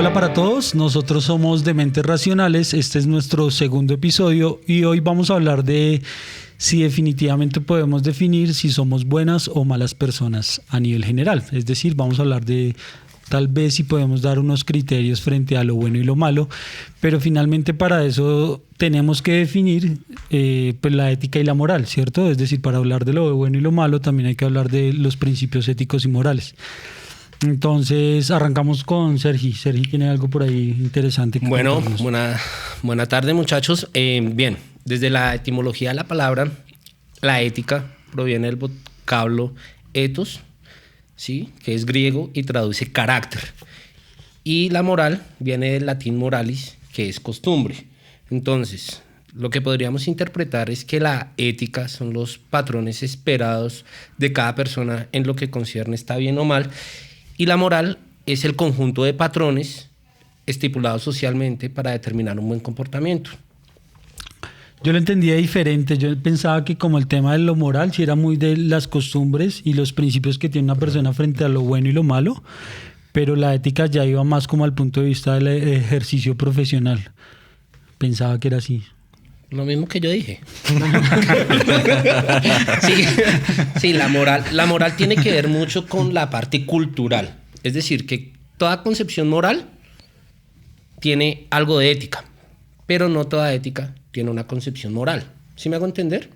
Hola para todos, nosotros somos Dementes Racionales, este es nuestro segundo episodio y hoy vamos a hablar de si definitivamente podemos definir si somos buenas o malas personas a nivel general. Es decir, vamos a hablar de tal vez si podemos dar unos criterios frente a lo bueno y lo malo, pero finalmente para eso tenemos que definir pues la ética y la moral, ¿cierto? Es decir, para hablar de lo bueno y lo malo también hay que hablar de los principios éticos y morales. Entonces arrancamos con Sergi. Sergi tiene algo por ahí interesante. Bueno, buena tarde, muchachos. Bien, desde la etimología de la palabra, la ética proviene del vocablo ethos, ¿sí? Que es griego y traduce carácter. Y la moral viene del latín moralis, que es costumbre. Entonces, lo que podríamos interpretar es que la ética son los patrones esperados de cada persona en lo que concierne está bien o mal. Y la moral es el conjunto de patrones estipulados socialmente para determinar un buen comportamiento. Yo lo entendía diferente. Yo pensaba que como el tema de lo moral, sí era muy de las costumbres y los principios que tiene una persona frente a lo bueno y lo malo, pero la ética ya iba más como al punto de vista del ejercicio profesional. Pensaba que era así. Lo mismo que yo dije. Sí, la moral tiene que ver mucho con la parte cultural. Es decir, que toda concepción moral tiene algo de ética, pero no toda ética tiene una concepción moral. ¿Sí me hago entender?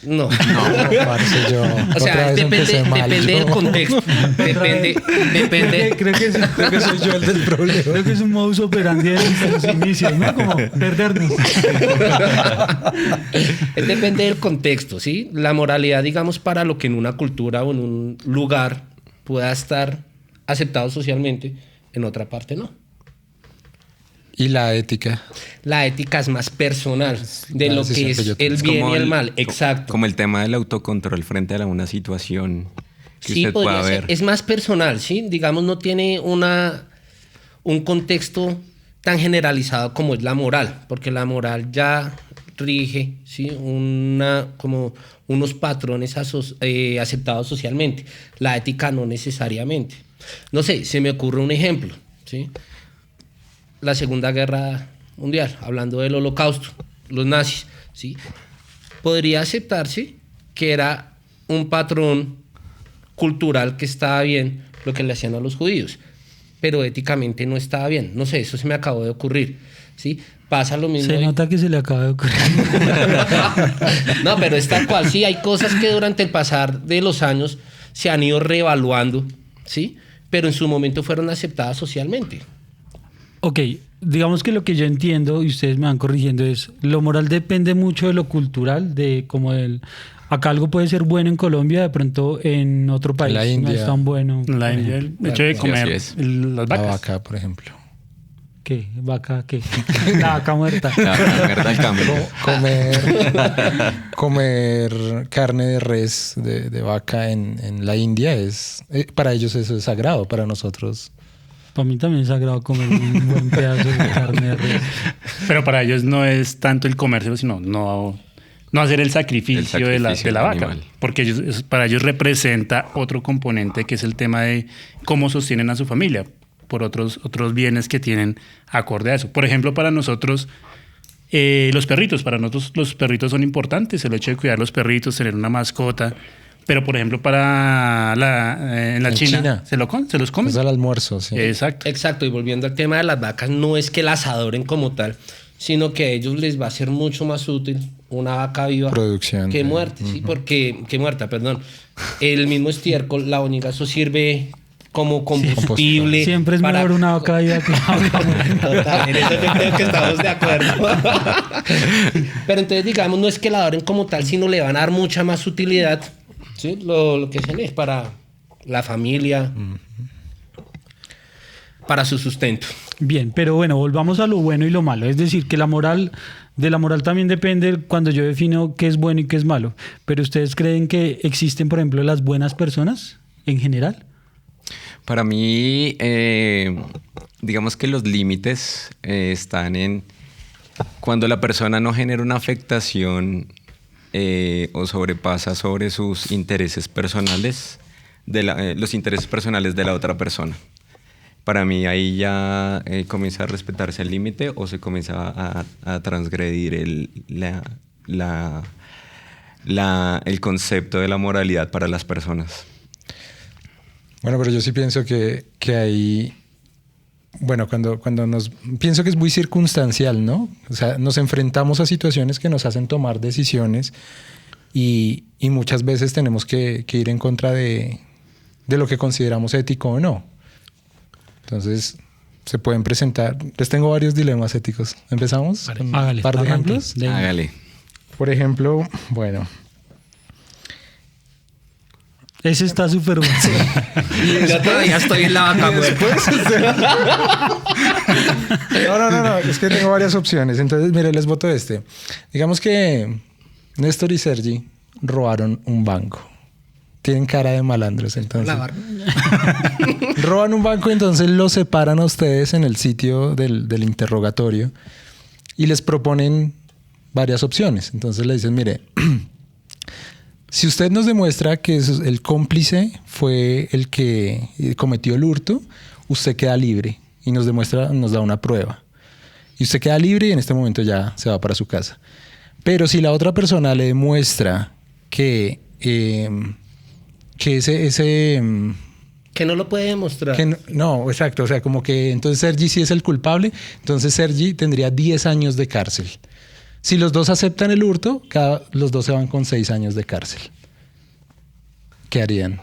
No, parce, yo o sea, depende del contexto. Depende. Creo que soy yo el del problema. Creo que es un modus operandi de los inicios, ¿no? Como perdernos. Depende del contexto, ¿sí? La moralidad, digamos, para lo que en una cultura o en un lugar pueda estar aceptado socialmente, en otra parte no. ¿Y la ética? La ética es más personal de lo que es el bien y el mal. Exacto. Como el tema del autocontrol frente a una situación que sí, usted pueda ver. Es más personal, ¿sí? Digamos, no tiene un contexto tan generalizado como es la moral, porque la moral ya rige, ¿sí? Como unos patrones aceptados socialmente. La ética no necesariamente. No sé, se me ocurre un ejemplo, ¿sí? La Segunda Guerra Mundial, hablando del Holocausto, los nazis, ¿sí? Podría aceptarse que era un patrón cultural que estaba bien lo que le hacían a los judíos, pero éticamente no estaba bien. No sé, eso se me acabó de ocurrir, ¿sí? Pasa lo mismo. Se nota que se le acaba de ocurrir. No, pero es tal cual. Sí, hay cosas que durante el pasar de los años se han ido reevaluando, ¿sí? Pero en su momento fueron aceptadas socialmente. Ok, digamos que lo que yo entiendo, y ustedes me van corrigiendo, es lo moral depende mucho de lo cultural, de como acá algo puede ser bueno en Colombia, de pronto en otro país la India, no es tan bueno. La India, el hecho de comer las vacas. La vaca, por ejemplo. ¿Qué? ¿Vaca qué? La vaca muerta. La muerta del campo. Comer carne de res, de vaca en la India para ellos eso es sagrado, para nosotros. Para mí también es sagrado comer un buen pedazo de carne de res. Pero para ellos no es tanto el comercio, sino no hacer el sacrificio de la vaca. Animal. Porque para ellos representa otro componente que es el tema de cómo sostienen a su familia por otros bienes que tienen acorde a eso. Por ejemplo, para nosotros, los perritos. Para nosotros los perritos son importantes. El hecho de cuidar los perritos, tener una mascota. Pero, por ejemplo, en China se los comen. Es al almuerzo, sí. Exacto. Y volviendo al tema de las vacas, no es que las adoren como tal, sino que a ellos les va a ser mucho más útil una vaca viva que muerta. Sí, porque que muerta, perdón. El mismo estiércol, la única, eso sirve como combustible. Siempre es mejor una vaca viva que una vaca muerta. En eso yo creo que estamos de acuerdo. Pero entonces, digamos, no es que la adoren como tal, sino le van a dar mucha más utilidad. Sí, lo que hacen es para la familia, para su sustento. Bien, pero bueno, volvamos a lo bueno y lo malo. Es decir, que de la moral también depende cuando yo defino qué es bueno y qué es malo. Pero ¿ustedes creen que existen, por ejemplo, las buenas personas en general? Para mí, digamos que los límites están en cuando la persona no genera una afectación o sobrepasa sobre sus intereses personales, los intereses personales de la otra persona. para mí ahí ya comienza a respetarse el límite o se comienza a transgredir el concepto de la moralidad para las personas. Bueno, pero yo sí pienso que ahí, bueno, pienso que es muy circunstancial, ¿no? O sea, nos enfrentamos a situaciones que nos hacen tomar decisiones y muchas veces tenemos que ir en contra de lo que consideramos ético o no. Entonces, se pueden presentar. Les tengo varios dilemas éticos. ¿Empezamos? Vale. Con Hágale, un par de arranque. ejemplos. Hágale. Por ejemplo, bueno. Ese está súper bueno. Yo todavía estoy en la vaca muerta. No. Es que tengo varias opciones. Entonces, mire, les voto este. Digamos que Néstor y Sergi robaron un banco. Tienen cara de malandros, entonces. La barba. Roban un banco, entonces los separan a ustedes en el sitio del interrogatorio y les proponen varias opciones. Entonces le dicen, mire, si usted nos demuestra que el cómplice fue el que cometió el hurto, usted queda libre y nos da una prueba. Y usted queda libre y en este momento ya se va para su casa. Pero si la otra persona le demuestra que Que no lo puede demostrar. No, exacto. O sea, como que entonces Sergi sí es el culpable, entonces Sergi tendría 10 años de cárcel. Si los dos aceptan el hurto, los dos se van con 6 años de cárcel. ¿Qué harían?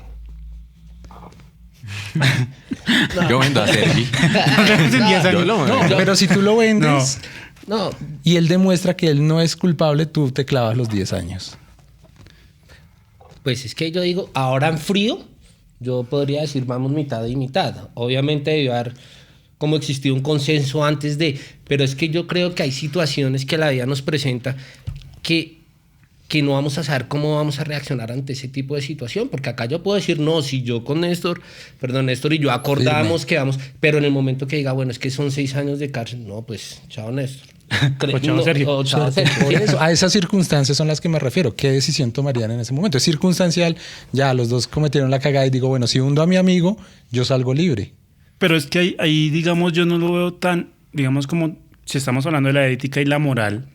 Yo vendo a Sergi. Pero si tú lo vendes No, y él demuestra que él no es culpable, tú te clavas los 10 años. pues es que yo digo, ahora en frío, yo podría decir vamos mitad y mitad. Obviamente debió haber como existido un consenso antes de, pero es que yo creo que hay situaciones que la vida nos presenta que no vamos a saber cómo vamos a reaccionar ante ese tipo de situación, porque acá yo puedo decir, no, si yo con Néstor y yo acordamos que vamos, pero en el momento que diga, bueno, es que son 6 años de cárcel, no, pues, chao Néstor. O chao Sergio. O chao Sergio. Por eso, a esas circunstancias son las que me refiero. ¿Qué decisión tomarían en ese momento? Es circunstancial, ya los dos cometieron la cagada y digo, bueno, si hundo a mi amigo, yo salgo libre. Pero es que ahí, digamos, yo no lo veo tan, digamos, como si estamos hablando de la ética y la moral,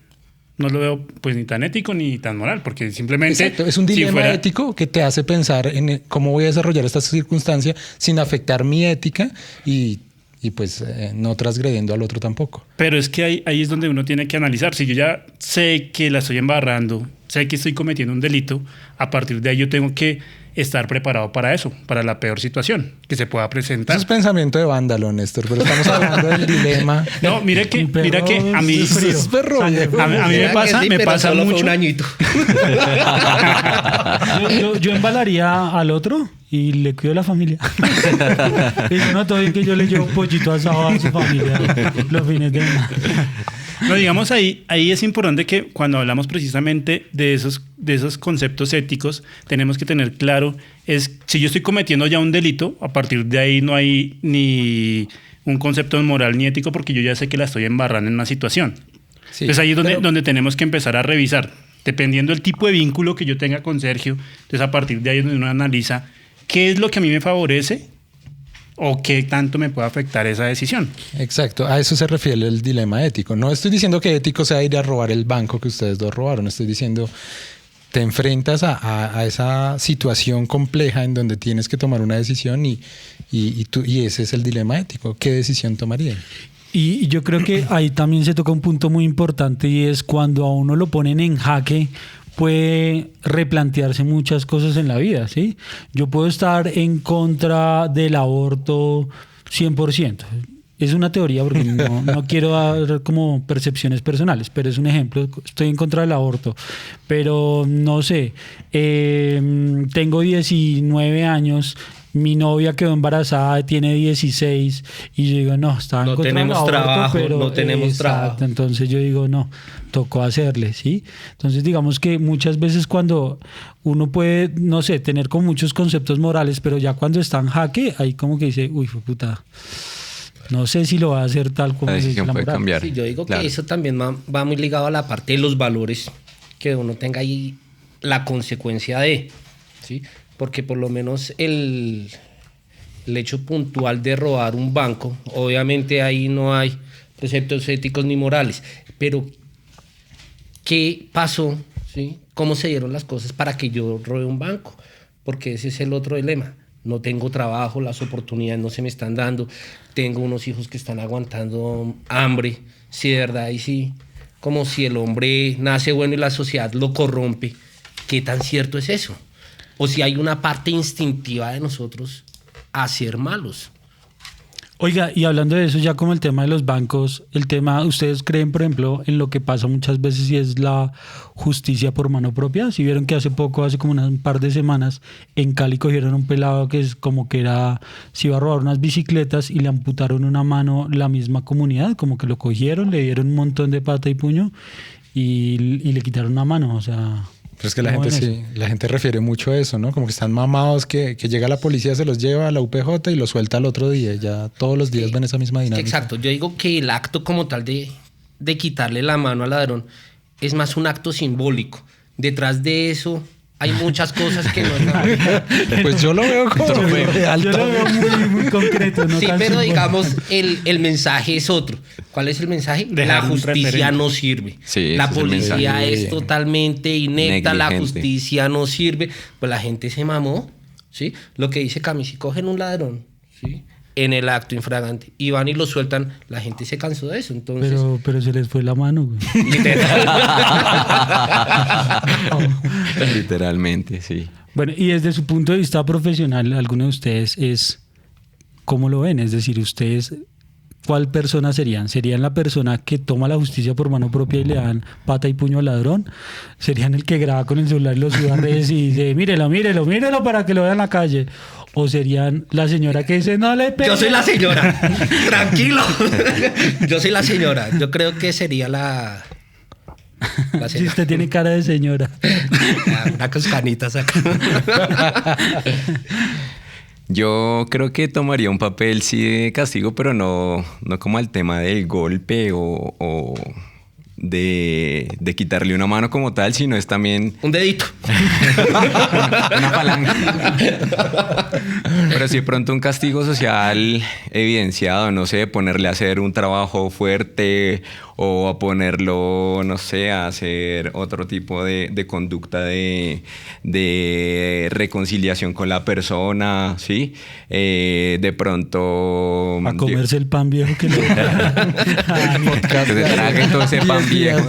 no lo veo pues ni tan ético ni tan moral, porque simplemente... Exacto, es un dilema ético que te hace pensar en cómo voy a desarrollar esta circunstancia sin afectar mi ética y pues no transgrediendo al otro tampoco. Pero es que ahí es donde uno tiene que analizar. Si yo ya sé que la estoy embarrando, sé que estoy cometiendo un delito, a partir de ahí yo tengo que estar preparado para eso, para la peor situación que se pueda presentar. Eso es pensamiento de vándalo, Néstor, pero estamos hablando del dilema. No, mira que a mí... Es perro, a mí me pasa mucho. Un añito. yo embalaría al otro y le cuido a la familia. Y yo no, todo bien que yo le llevo un pollito asado a su familia los fines de semana. No, digamos, ahí es importante que cuando hablamos precisamente de esos conceptos éticos, tenemos que tener claro, si yo estoy cometiendo ya un delito, a partir de ahí no hay ni un concepto moral ni ético, porque yo ya sé que la estoy embarrando en una situación. Sí, entonces ahí es donde tenemos que empezar a revisar, dependiendo del tipo de vínculo que yo tenga con Sergio. Entonces a partir de ahí es donde uno analiza qué es lo que a mí me favorece o qué tanto me puede afectar esa decisión. Exacto, a eso se refiere el dilema ético. No estoy diciendo que ético sea ir a robar el banco que ustedes dos robaron, estoy diciendo te enfrentas a esa situación compleja en donde tienes que tomar una decisión y ese es el dilema ético. ¿Qué decisión tomaría? Y yo creo que ahí también se toca un punto muy importante y es cuando a uno lo ponen en jaque, puede replantearse muchas cosas en la vida, ¿sí? Yo puedo estar en contra del aborto 100%. Es una teoría porque no quiero dar como percepciones personales, pero es un ejemplo. Estoy en contra del aborto, pero no sé, tengo 19 años, mi novia quedó embarazada, tiene 16 y yo digo, no, estaba en contra del aborto, pero no tenemos trabajo. Entonces yo digo, no, tocó hacerle, ¿sí? Entonces digamos que muchas veces cuando uno puede, no sé, tener con muchos conceptos morales, pero ya cuando está en jaque, ahí como que dice, uy, fue puta. No sé si lo va a hacer tal como la decisión puede cambiar. Sí, yo digo que eso también va muy ligado a la parte de los valores, que uno tenga ahí la consecuencia de, ¿sí? Porque por lo menos el el hecho puntual de robar un banco, obviamente ahí no hay preceptos éticos ni morales, pero ¿qué pasó? ¿Sí? ¿Cómo se dieron las cosas para que yo robe un banco? Porque ese es el otro dilema. No tengo trabajo, las oportunidades no se me están dando, tengo unos hijos que están aguantando hambre, sí, de verdad, y sí, como si el hombre nace bueno y la sociedad lo corrompe. ¿Qué tan cierto es eso? O si hay una parte instintiva de nosotros a ser malos. Oiga, y hablando de eso, ya como el tema de los bancos, el tema, ¿ustedes creen, por ejemplo, en lo que pasa muchas veces y es la justicia por mano propia? Si vieron que hace poco, hace como un par de semanas, en Cali cogieron un pelado que es como que se iba a robar unas bicicletas y le amputaron una mano la misma comunidad, como que lo cogieron, le dieron un montón de pata y puño y le quitaron una mano, o sea... Pero es que la gente refiere mucho a eso, ¿no? Como que están mamados, que llega la policía, se los lleva a la UPJ y los suelta al otro día. Ya todos los días ven esa misma dinámica. Exacto. Yo digo que el acto como tal de quitarle la mano al ladrón es más un acto simbólico. Detrás de eso hay muchas cosas que no es... Pues yo lo veo como real. Yo lo veo muy concreto. No sí, tan pero simbólico. digamos, el mensaje es otro. ¿Cuál es el mensaje? Dejar La un justicia referente. no sirve. Sí, la ese es el policía mensaje. es totalmente inepta, la Negligente. justicia no sirve. Pues la gente se mamó, ¿sí? Lo que dice Cami, si cogen un ladrón, ¿sí? En el acto infragante y van y lo sueltan, la gente se cansó de eso. Entonces, Pero se les fue la mano, güey. Literalmente, sí. Bueno, y desde su punto de vista profesional, ¿alguno de ustedes cómo lo ven? Es decir, ustedes, ¿cuál persona serían? ¿Serían la persona que toma la justicia por mano propia y le dan pata y puño al ladrón? ¿Serían el que graba con el celular y lo sube a redes y dice, mírelo para que lo vean en la calle? ¿O serían la señora que dice, no le pegues? yo soy la señora, tranquilo. Yo soy la señora. Yo creo que sería la Si señora. usted tiene cara de señora. Una cascanita saca. Yo creo que tomaría un papel, sí, de castigo, pero no como el tema del golpe o de quitarle una mano como tal, sino es también Un dedito. una palanca. Pero sí, de pronto un castigo social evidenciado, no sé, ponerle a hacer un trabajo fuerte o a ponerlo, no sé, a hacer otro tipo de conducta de reconciliación con la persona, ¿sí? De pronto... A comerse el pan viejo que le... Que se trague todo ese pan viejo.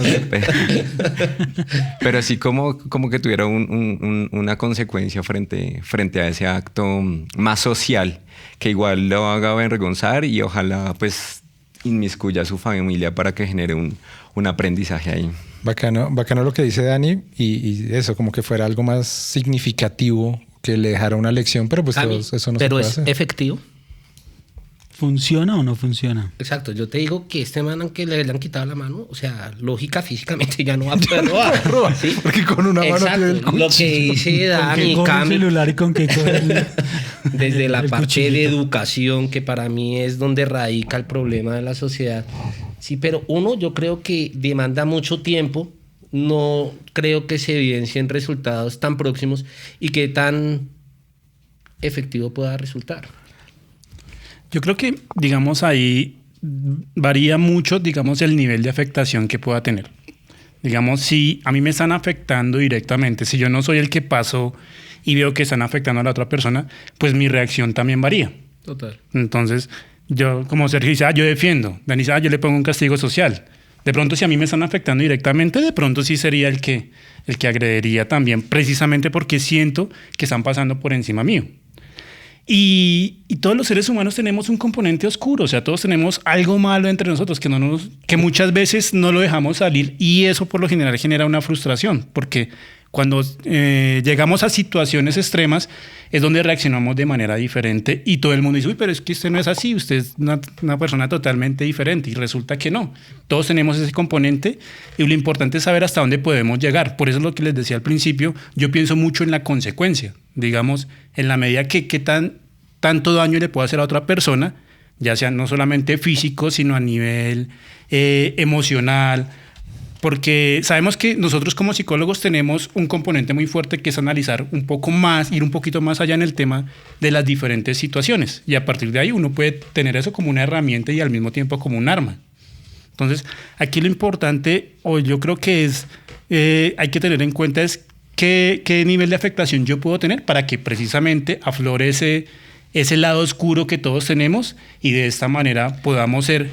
Pero sí como que tuviera una consecuencia frente a ese acto más social, que igual lo haga avergonzar y ojalá pues inmiscuya a su familia para que genere un aprendizaje ahí. Bacano lo que dice Dani y eso, como que fuera algo más significativo, que le dejara una lección, pero pues Cami, eso no pero se puede es hacer. efectivo. ¿Funciona o no funciona? Exacto, yo te digo que este man, aunque le han quitado la mano, o sea, lógica, físicamente ya no va a poder robar. ¿Sí? Porque con una mano Exacto, tiene el cuchillo. lo que dice ¿Con Dani, qué coge el Cami, celular y con qué coge desde la el parte de cuchillito? educación, que para mí es donde radica el problema de la sociedad. Sí, pero uno, yo creo que demanda mucho tiempo, no creo que se evidencien resultados tan próximos y que tan efectivo pueda resultar. Yo creo que, digamos, ahí varía mucho, digamos, el nivel de afectación que pueda tener. Digamos, si a mí me están afectando directamente, si yo no soy el que paso y veo que están afectando a la otra persona, pues mi reacción también varía. Total. Entonces, yo, como Sergio dice, yo defiendo. Dani dice, yo le pongo un castigo social. De pronto, si a mí me están afectando directamente, de pronto sí sería el que agrediría también, precisamente porque siento que están pasando por encima mío. Y todos los seres humanos tenemos un componente oscuro, o sea, todos tenemos algo malo entre nosotros que muchas veces no lo dejamos salir y eso por lo general genera una frustración, porque cuando llegamos a situaciones extremas es donde reaccionamos de manera diferente y todo el mundo dice, uy, pero es que usted no es así, usted es una persona totalmente diferente y resulta que no. Todos tenemos ese componente y lo importante es saber hasta dónde podemos llegar. Por eso es lo que les decía al principio, yo pienso mucho en la consecuencia, digamos, en la medida que tanto daño le puede hacer a otra persona, ya sea no solamente físico, sino a nivel emocional, porque sabemos que nosotros como psicólogos tenemos un componente muy fuerte que es analizar un poco más, ir un poquito más allá en el tema de las diferentes situaciones, y a partir de ahí uno puede tener eso como una herramienta y al mismo tiempo como un arma. Entonces, aquí lo importante, o yo creo que es, hay que tener en cuenta es qué nivel de afectación yo puedo tener para que precisamente aflore ese lado oscuro que todos tenemos, y de esta manera podamos ser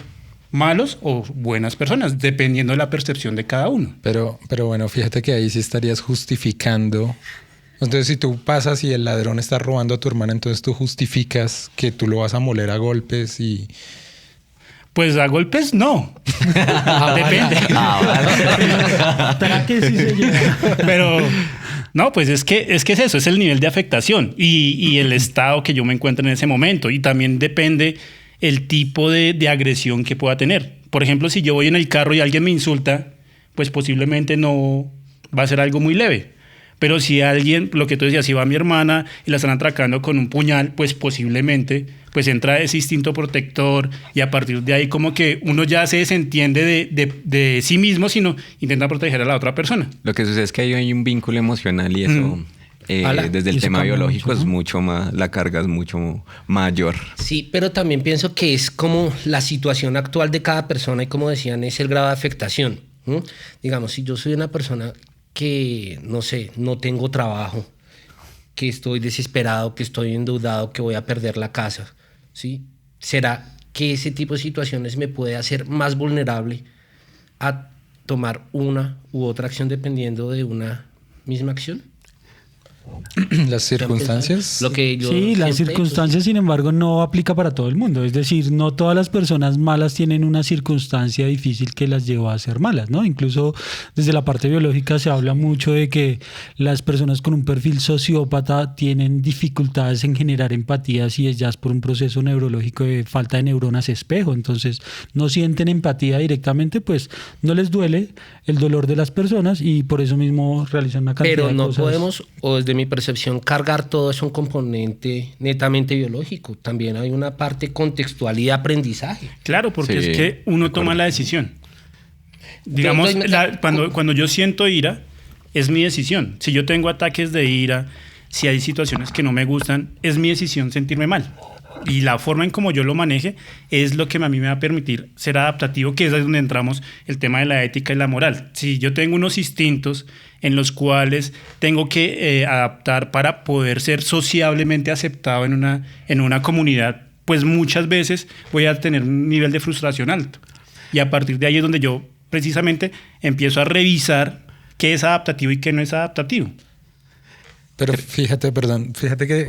malos o buenas personas, dependiendo de la percepción de cada uno. Pero bueno, fíjate que ahí sí estarías justificando. Entonces, si tú pasas y el ladrón está robando a tu hermana, entonces tú justificas que tú lo vas a moler a golpes y... Pues a golpes no. Depende. ¿Para qué sí se llega? Pero no, pues es que es eso, es el nivel de afectación y el estado que yo me encuentro en ese momento. Y también depende el tipo de agresión que pueda tener. Por ejemplo, si yo voy en el carro y alguien me insulta, pues posiblemente no va a ser algo muy leve. Pero si alguien, lo que tú decías, si va mi hermana y la están atracando con un puñal, pues posiblemente pues entra ese instinto protector, y a partir de ahí como que uno ya se desentiende de sí mismo, sino intenta proteger a la otra persona. Lo que sucede es que hay un vínculo emocional y eso... desde el tema biológico es mucho más, la carga es mucho mayor. Sí, pero también pienso que es como la situación actual de cada persona, y como decían, es el grado de afectación. Digamos, si yo soy una persona que, no sé, no tengo trabajo, que estoy desesperado, que estoy endeudado, que voy a perder la casa, ¿sí? ¿Será que ese tipo de situaciones me puede hacer más vulnerable a tomar una u otra acción dependiendo de una misma acción? Las circunstancias. Lo que yo Sí, las siempre, circunstancias, sin embargo, no aplica para todo el mundo. Es decir, no todas las personas malas tienen una circunstancia difícil que las lleva a ser malas, ¿no? Incluso desde la parte biológica se habla mucho de que las personas con un perfil sociópata tienen dificultades en generar empatías, y es ya por un proceso neurológico de falta de neuronas espejo. Entonces, no sienten empatía directamente, pues no les duele el dolor de las personas, y por eso mismo realizan una cantidad pero de no cosas. podemos, o desde mi percepción, cargar todo eso un componente netamente biológico. También hay una parte contextual y de aprendizaje. Claro, porque Sí, es que uno toma la decisión. Digamos, cuando yo siento ira, es mi decisión. Si yo tengo ataques de ira, si hay situaciones que no me gustan, es mi decisión sentirme mal. Y la forma en cómo yo lo maneje es lo que a mí me va a permitir ser adaptativo, que es ahí donde entramos el tema de la ética y la moral. Si yo tengo unos instintos en los cuales tengo que adaptar para poder ser sociablemente aceptado en una comunidad, pues muchas veces voy a tener un nivel de frustración alto. Y a partir de ahí es donde yo precisamente empiezo a revisar qué es adaptativo y qué no es adaptativo. Pero fíjate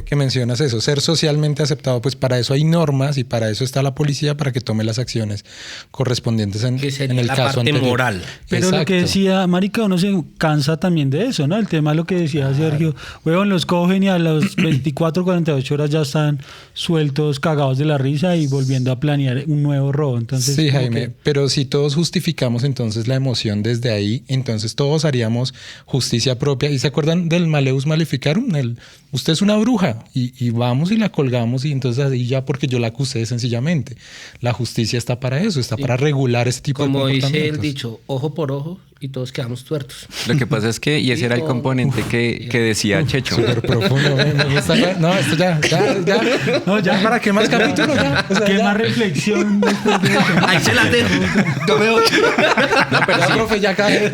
que mencionas eso, ser socialmente aceptado, pues para eso hay normas y para eso está la policía, para que tome las acciones correspondientes en el la caso parte anterior. moral. Pero lo que decía marica, uno se cansa también de eso, ¿no? El tema, lo que decía Sergio, huevón, los cogen y a las 24, 48 horas ya están sueltos, cagados de la risa y volviendo a planear un nuevo robo. Entonces, sí, Jaime, pero si todos justificamos entonces la emoción desde ahí, entonces todos haríamos justicia propia. ¿Y se acuerdan del Maleus Maleficarum? Usted es una bruja y vamos y la colgamos, y entonces ahí ya, porque yo la acusé sencillamente. La justicia está para eso, está para regular ese tipo de comportamientos. Como dice el dicho, ojo por ojo y todos quedamos tuertos. Lo que pasa es que, y ese era el componente que decía Checho. Súper profundo. Me gusta ya. No, esto ya. No, ya, ¿para qué más capítulos? Ya. O sea, ¿qué ya. más reflexión después de eso? Ahí se la dejo. Yo veo. No, pero Ya, sí. profe, ya cae.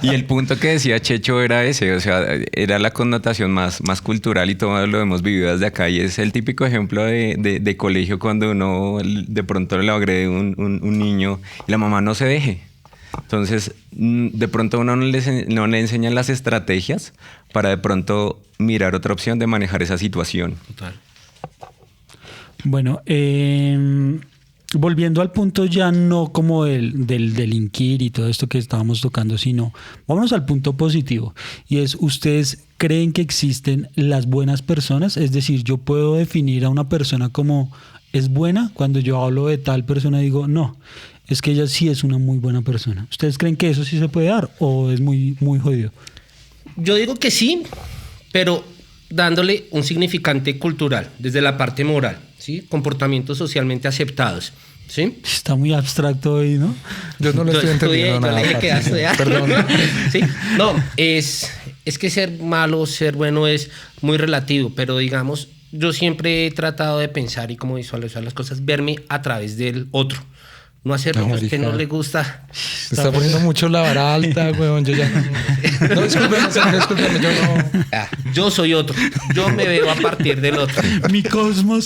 Y el punto que decía Checho era ese, o sea, era la connotación más cultural, y todo lo hemos vivido desde acá, y es el típico ejemplo de colegio cuando uno de pronto le agrede un niño y la mamá no se deje. Entonces, de pronto uno no le enseñan las estrategias para de pronto mirar otra opción de manejar esa situación. Total. Bueno, volviendo al punto ya no como del delinquir y todo esto que estábamos tocando, sino vámonos al punto positivo, y es, ¿ustedes creen que existen las buenas personas? Es decir, yo puedo definir a una persona como es buena. Cuando yo hablo de tal persona digo, no, es que ella sí es una muy buena persona. ¿Ustedes creen que eso sí se puede dar o es muy, muy jodido? Yo digo que sí, pero dándole un significante cultural, desde la parte moral, ¿sí? Comportamientos socialmente aceptados. ¿Sí? Está muy abstracto hoy, ¿no? Yo no lo estoy entendiendo Yo nada. le dije que iba a estudiar. Perdón. Sí, no, es que ser malo, ser bueno es muy relativo, pero digamos, yo siempre he tratado de pensar y como visualizar las cosas, verme a través del otro. No hacer No, porque marica. no le gusta. Se está poniendo mucho la vara alta, weón. Yo ya. No, discúlpeme, yo no. Yo soy otro. Yo me veo a partir del otro. Mi cosmos.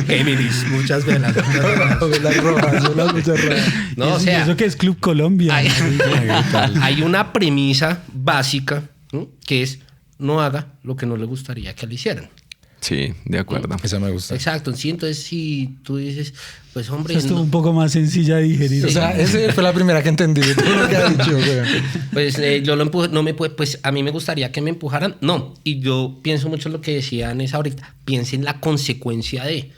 Géminis, muchas velas. Las rojas, yo las muchas rojas. No, o ¿Y sea, eso que es Club Colombia? hay una premisa básica, ¿no?, que es no haga lo que no le gustaría que le hicieran. Sí, de acuerdo. Esa me gusta. Exacto. Sí, entonces si tú dices, pues hombre, Esto es no, un poco más sencilla de digerir. O sea, esa fue la primera que entendí de todo lo que ha dicho, weón. pues yo lo empuje, no me puede, pues a mí me gustaría que me empujaran. No, y yo pienso mucho en lo que decía Nessa ahorita. Piense en la consecuencia de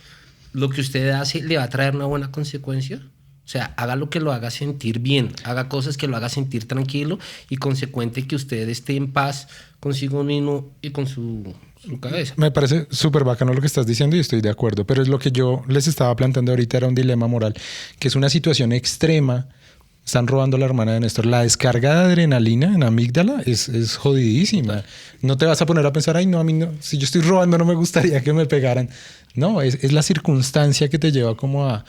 lo que usted hace, le va a traer una buena consecuencia. O sea, haga lo que lo haga sentir bien, haga cosas que lo haga sentir tranquilo y consecuente que usted esté en paz consigo mismo y con su cabeza. Me parece súper bacano lo que estás diciendo y estoy de acuerdo, pero es lo que yo les estaba planteando ahorita, era un dilema moral, que es una situación extrema. Están robando a la hermana de Néstor. La descarga de adrenalina en amígdala es jodidísima. No te vas a poner a pensar, ay, no, a mí no, si yo estoy robando no me gustaría que me pegaran. No, es la circunstancia que te lleva como a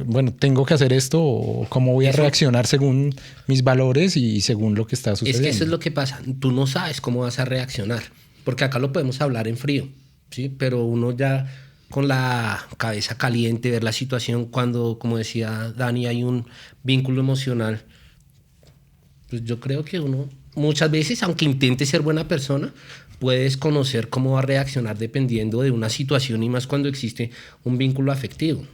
bueno, tengo que hacer esto o cómo voy a reaccionar según mis valores y según lo que está sucediendo. Es que eso es lo que pasa. Tú no sabes cómo vas a reaccionar, porque acá lo podemos hablar en frío, ¿sí? Pero uno ya con la cabeza caliente, ver la situación cuando, como decía Dani, hay un vínculo emocional. Pues yo creo que uno muchas veces, aunque intente ser buena persona, puedes conocer cómo va a reaccionar dependiendo de una situación y más cuando existe un vínculo afectivo.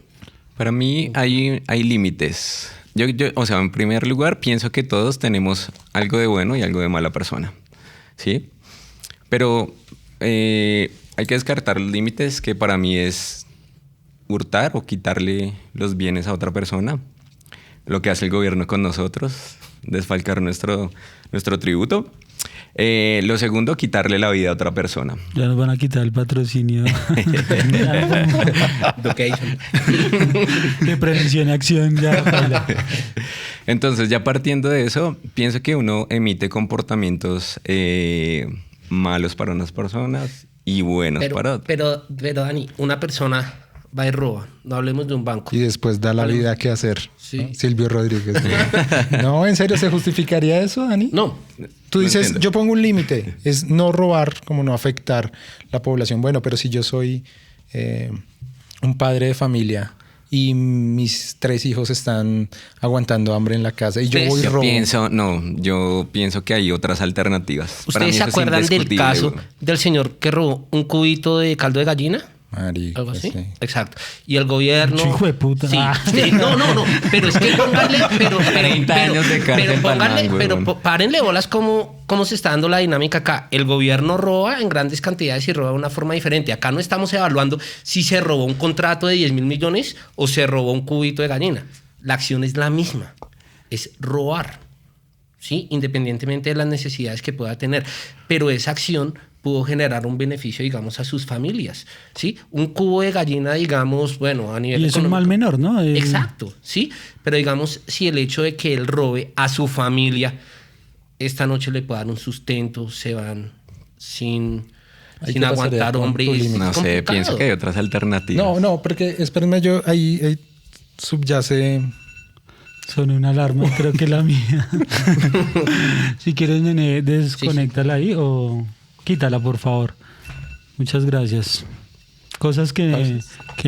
Para mí hay límites. Yo, o sea, en primer lugar, pienso que todos tenemos algo de bueno y algo de mala persona, ¿sí? Pero hay que descartar los límites, que para mí es hurtar o quitarle los bienes a otra persona. Lo que hace el gobierno con nosotros, desfalcar nuestro tributo. Lo segundo, quitarle la vida a otra persona. Ya nos van a quitar el patrocinio de prevención y acción. Ya. Entonces, ya partiendo de eso, pienso que uno emite comportamientos malos para unas personas y buenos para otras. Pero, Dani, una persona va y roba. No hablemos de un banco. Y después da la vida que hacer. Sí. ¿No? Silvio Rodríguez. No, ¿en serio se justificaría eso, Dani? No. Tú dices, entiendo. yo pongo un límite, es no robar, como no afectar la población. Bueno, pero si yo soy un padre de familia y mis 3 hijos están aguantando hambre en la casa y yo voy y robo. Yo pienso que hay otras alternativas. Para mí ¿Ustedes se eso es acuerdan del indiscutible, caso güey. del señor que robó un cubito de caldo de gallina? Marica, ¿Algo así? sí. Exacto. Y el gobierno... Hijo de puta. Sí, Ah. sí. No. Pero es que pónganle... 30 años de cárcel pero pa'l pónganle... man, Pero huevón. párenle bolas cómo se está dando la dinámica acá. El gobierno roba en grandes cantidades y roba de una forma diferente. Acá no estamos evaluando si se robó un contrato de 10.000 millones o se robó un cubito de gallina. La acción es la misma. Es robar. ¿Sí? Independientemente de las necesidades que pueda tener. Pero esa acción pudo generar un beneficio, digamos, a sus familias, ¿sí? Un cubo de gallina, digamos, bueno, a nivel Y es un económico. mal menor, ¿no? Exacto, ¿sí? Pero digamos, si el hecho de que él robe a su familia, esta noche le pueda dar un sustento, se van sin Ahí qué pasaría aguantar con hombre. tu es límite. No sé, complicado. pienso que hay otras alternativas. No, porque espérenme, yo ahí subyace. Son una alarma, creo que la mía. Si quieres, nene, desconéctala ahí o quítala, por favor. Muchas gracias. Cosas que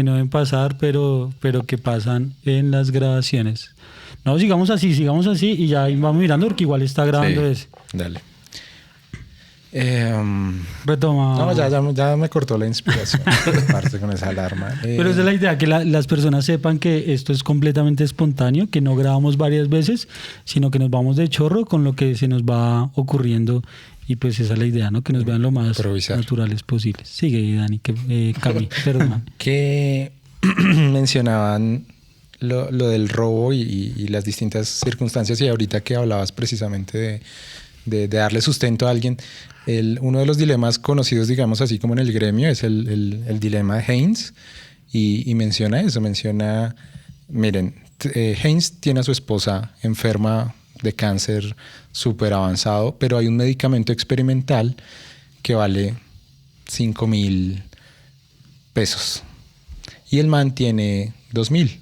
no deben pasar, pero que pasan en las grabaciones. No, sigamos así y ya vamos mirando porque igual está grabando Sí. ese. Dale. Retoma. No, ya me cortó la inspiración. Parte con esa alarma. Pero esa es la idea, que las personas sepan que esto es completamente espontáneo, que no grabamos varias veces, sino que nos vamos de chorro con lo que se nos va ocurriendo. Y pues esa es la idea, ¿no? Que nos vean lo más Improvisar. naturales posibles. Sigue, Dani, Cami, perdón. Que mencionaban lo del robo y las distintas circunstancias, y ahorita que hablabas precisamente de darle sustento a alguien. Uno de los dilemas conocidos, digamos así como en el gremio, es el dilema de Haynes, y menciona eso, miren, Haynes tiene a su esposa enferma de cáncer súper avanzado, pero hay un medicamento experimental que vale $5,000 y el man tiene $2,000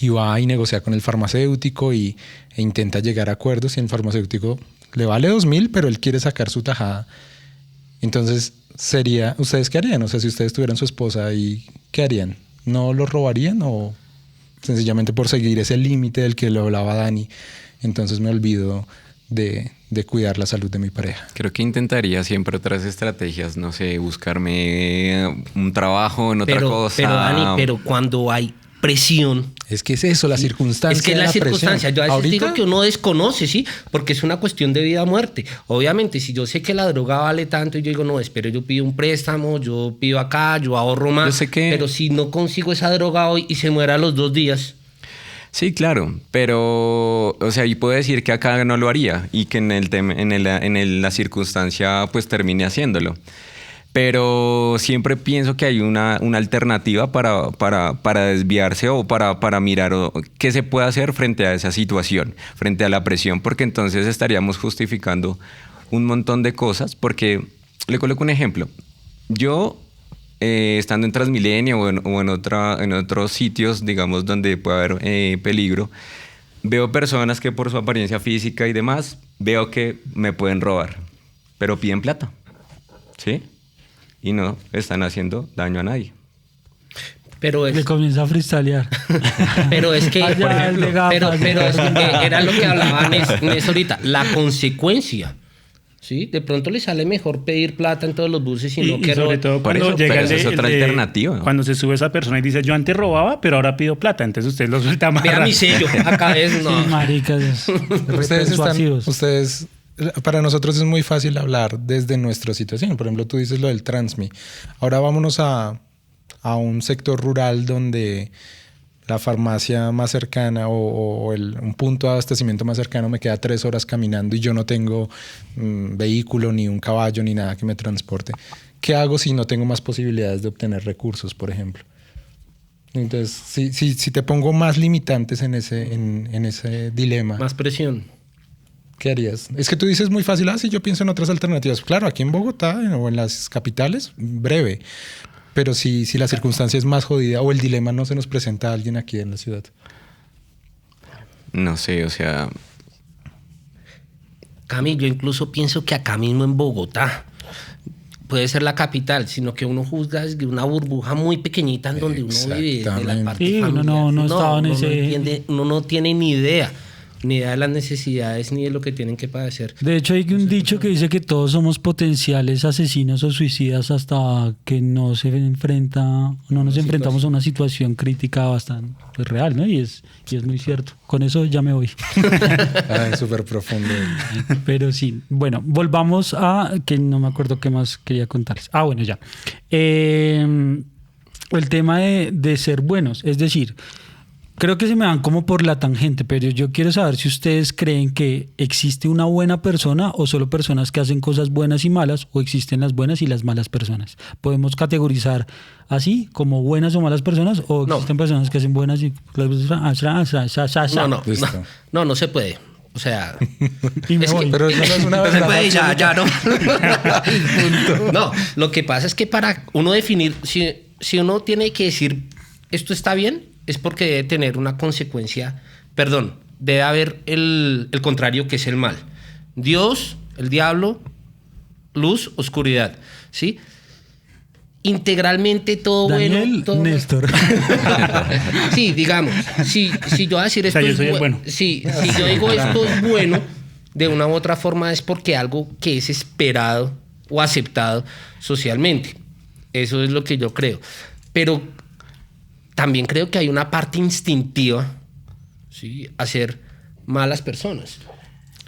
y va y negocia con el farmacéutico e intenta llegar a acuerdos y el farmacéutico le vale $2,000, pero él quiere sacar su tajada. Entonces ¿ustedes qué harían? O sea, si ustedes tuvieran su esposa, ¿y qué harían? ¿No lo robarían o sencillamente por seguir ese límite del que lo hablaba Dani? Entonces me olvido de cuidar la salud de mi pareja. Creo que intentaría siempre otras estrategias, no sé, buscarme un trabajo en otra cosa. Pero Dani, cuando hay presión... Es que es eso, la circunstancia. Es que es la circunstancia. Yo a veces ¿Ahorita? digo que uno desconoce, ¿sí? Porque es una cuestión de vida o muerte. Obviamente, si yo sé que la droga vale tanto y yo digo, no, espero, yo pido un préstamo, yo pido acá, yo ahorro más. Yo sé que... Pero si no consigo esa droga hoy y se muera a los 2 días... Sí, claro, pero, o sea, y puedo decir que acá no lo haría y que en la circunstancia pues termine haciéndolo. Pero siempre pienso que hay una alternativa para desviarse o para mirar qué se puede hacer frente a esa situación, frente a la presión, porque entonces estaríamos justificando un montón de cosas. Porque le coloco un ejemplo. Yo, estando en Transmilenio o en otros sitios, digamos, donde puede haber peligro, veo personas que por su apariencia física y demás, veo que me pueden robar, pero piden plata, ¿sí? Y no están haciendo daño a nadie. Le comienza a freestylear. Pero es que, por ejemplo, pero es que era lo que hablaba Nes ahorita, la consecuencia. ¿Sí? De pronto le sale mejor pedir plata en todos los buses y no que sobre todo cuando llega es otra alternativa. Cuando se sube esa persona y dice, yo antes robaba, pero ahora pido plata, entonces usted lo suelta más. Vea mi sello, acá es, no. Sí, maricas. Ustedes, para nosotros es muy fácil hablar desde nuestra situación. Por ejemplo, tú dices lo del Transmi. Ahora vámonos a un sector rural donde la farmacia más cercana o un punto de abastecimiento más cercano me queda 3 horas caminando y yo no tengo vehículo, ni un caballo, ni nada que me transporte. ¿Qué hago si no tengo más posibilidades de obtener recursos, por ejemplo? Entonces, si te pongo más limitantes en ese dilema... Más presión. ¿Qué harías? Es que tú dices muy fácil, sí, yo pienso en otras alternativas. Claro, aquí en Bogotá o en las capitales, breve. Pero si la circunstancia es más jodida o el dilema no se nos presenta a alguien aquí en la ciudad. No sé, o sea... Cami, yo incluso pienso que acá mismo en Bogotá puede ser la capital, sino que uno juzga desde una burbuja muy pequeñita en donde uno vive, de la parte sí, familiar. Uno no tiene ni idea de las necesidades ni de lo que tienen que padecer. De hecho, hay un dicho que dice que todos somos potenciales asesinos o suicidas hasta que no nos enfrentamos a una situación crítica bastante real, ¿no? Y es muy cierto. Con eso ya me voy. Es súper profundo. Pero sí. Bueno, volvamos a... que no me acuerdo qué más quería contarles. Bueno, ya. El tema de ser buenos. Es decir... Creo que se me van como por la tangente, pero yo quiero saber si ustedes creen que existe una buena persona o solo personas que hacen cosas buenas y malas, o existen las buenas y las malas personas. ¿Podemos categorizar así, como buenas o malas personas, o existen personas que hacen buenas y... No se puede. O sea... Pero eso no es una verdad. Se puede, ya no. No, lo que pasa es que para uno definir, si uno tiene que decir esto está bien, es porque debe tener una consecuencia, debe haber el contrario, que es el mal. Dios, el diablo, luz, oscuridad, ¿sí? Integralmente todo Daniel, bueno... Néstor. Sí, digamos, si yo voy a decir esto, yo soy el bueno. Si yo digo esto es bueno, de una u otra forma es porque algo que es esperado o aceptado socialmente. Eso es lo que yo creo. Pero... también creo que hay una parte instintiva, ¿sí?, a ser malas personas.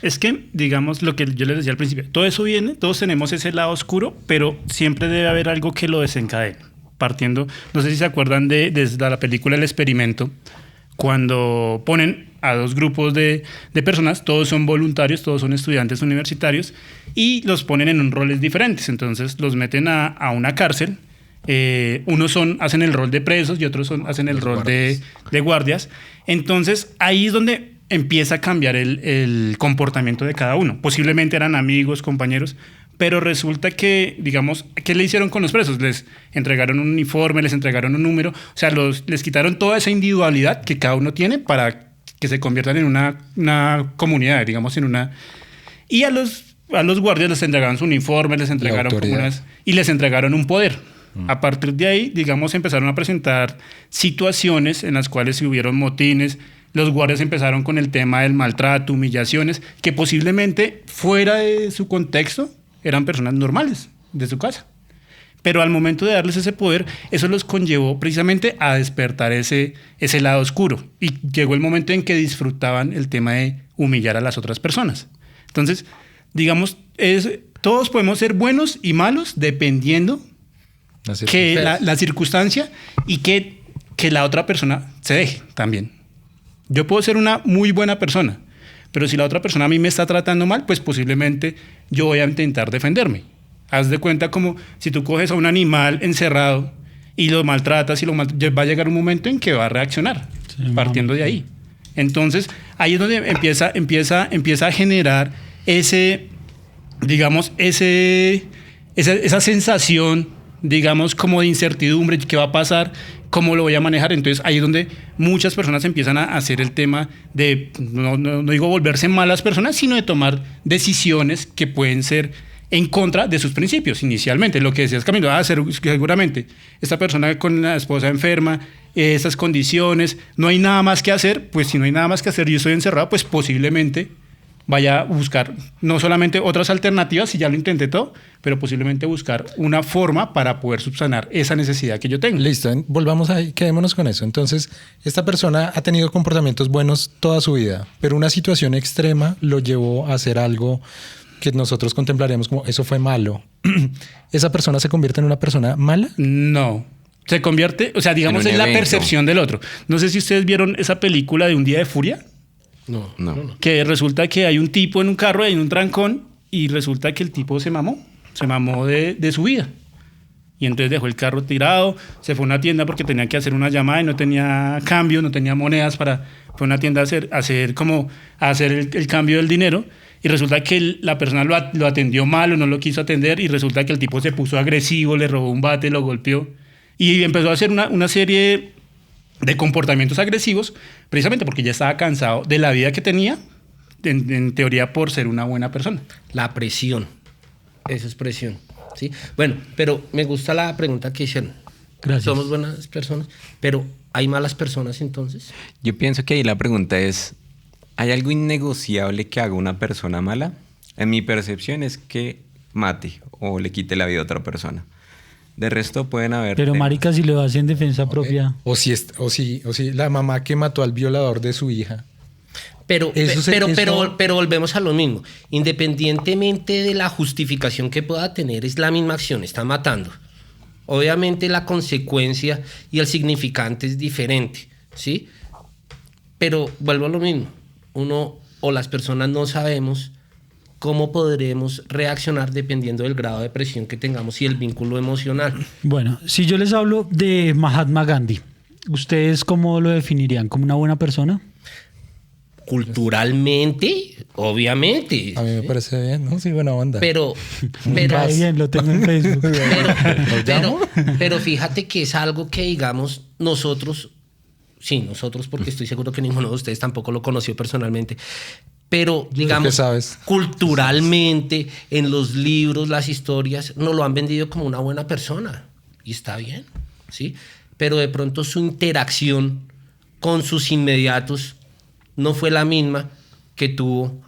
Es que, digamos, lo que yo les decía al principio, todo eso viene, todos tenemos ese lado oscuro, pero siempre debe haber algo que lo desencadene. Partiendo, no sé si se acuerdan de la película El Experimento, cuando ponen a dos grupos de personas, todos son voluntarios, todos son estudiantes universitarios, y los ponen en roles diferentes. Entonces los meten a una cárcel. Unos hacen el rol de presos y otros hacen el rol de guardias. Entonces ahí es donde empieza a cambiar el comportamiento de cada uno. Posiblemente eran amigos, compañeros, pero resulta que, digamos, ¿qué le hicieron con los presos? Les entregaron un uniforme, les entregaron un número, o sea, les quitaron toda esa individualidad que cada uno tiene para que se conviertan en una comunidad, digamos, Y a los guardias les entregaron su uniforme, les entregaron y les entregaron un poder. A partir de ahí, digamos, empezaron a presentar situaciones en las cuales hubieron motines. Los guardias empezaron con el tema del maltrato, humillaciones, que posiblemente fuera de su contexto eran personas normales de su casa. Pero al momento de darles ese poder, eso los conllevó precisamente a despertar ese lado oscuro. Y llegó el momento en que disfrutaban el tema de humillar a las otras personas. Entonces, digamos, todos podemos ser buenos y malos dependiendo que la circunstancia y que la otra persona se deje también. Yo puedo ser una muy buena persona, pero si la otra persona a mí me está tratando mal, pues posiblemente yo voy a intentar defenderme. Haz de cuenta como si tú coges a un animal encerrado y lo maltratas va a llegar un momento en que va a reaccionar, partiendo de ahí. Entonces, ahí es donde empieza a generar esa sensación, digamos, como de incertidumbre, qué va a pasar, cómo lo voy a manejar. Entonces ahí es donde muchas personas empiezan a hacer el tema de, no digo volverse malas personas, sino de tomar decisiones que pueden ser en contra de sus principios inicialmente. Lo que decías, Camilo, seguramente esta persona con la esposa enferma, esas condiciones, no hay nada más que hacer. Pues si no hay nada más que hacer y yo estoy encerrado, pues posiblemente vaya a buscar no solamente otras alternativas, si ya lo intenté todo, pero posiblemente buscar una forma para poder subsanar esa necesidad que yo tengo. Listo, volvamos ahí, quedémonos con eso. Entonces, esta persona ha tenido comportamientos buenos toda su vida, pero una situación extrema lo llevó a hacer algo que nosotros contemplaríamos como eso fue malo. ¿Esa persona se convierte en una persona mala? No. Se convierte, o sea, digamos, en la percepción del otro. No sé si ustedes vieron esa película de Un Día de Furia. No. Que resulta que hay un tipo en un carro, hay un trancón, y resulta que el tipo se mamó de su vida. Y entonces dejó el carro tirado, se fue a una tienda porque tenía que hacer una llamada y no tenía cambio, no tenía monedas fue a una tienda a hacer el cambio del dinero. Y resulta que la persona lo atendió mal o no lo quiso atender, y resulta que el tipo se puso agresivo, le robó un bate, lo golpeó y empezó a hacer una serie de comportamientos agresivos, precisamente porque ya estaba cansado de la vida que tenía, en teoría por ser una buena persona. La presión, eso es presión, ¿sí? Bueno, pero me gusta la pregunta que hicieron. Gracias. Somos buenas personas, pero ¿hay malas personas entonces? Yo pienso que ahí la pregunta es, ¿hay algo innegociable que haga una persona mala? En mi percepción es que mate o le quite la vida a otra persona. De resto pueden haber... Pero marica, si lo hace en defensa propia. O si la mamá que mató al violador de su hija. Pero volvemos a lo mismo. Independientemente de la justificación que pueda tener, es la misma acción, está matando. Obviamente la consecuencia y el significante es diferente, ¿sí? Pero vuelvo a lo mismo. Uno o las personas no sabemos cómo podremos reaccionar dependiendo del grado de presión que tengamos y el vínculo emocional. Bueno, si yo les hablo de Mahatma Gandhi, ¿ustedes cómo lo definirían? ¿Como una buena persona? Culturalmente, obviamente. A mí me parece bien, ¿no? Sí, buena onda. Pero Va bien, lo tengo en Facebook. pero fíjate que es algo que, digamos, nosotros porque estoy seguro que ninguno de ustedes tampoco lo conoció personalmente, pero digamos, culturalmente, en los libros, las historias, nos lo han vendido como una buena persona. Y está bien, ¿sí? Pero de pronto su interacción con sus inmediatos no fue la misma que tuvo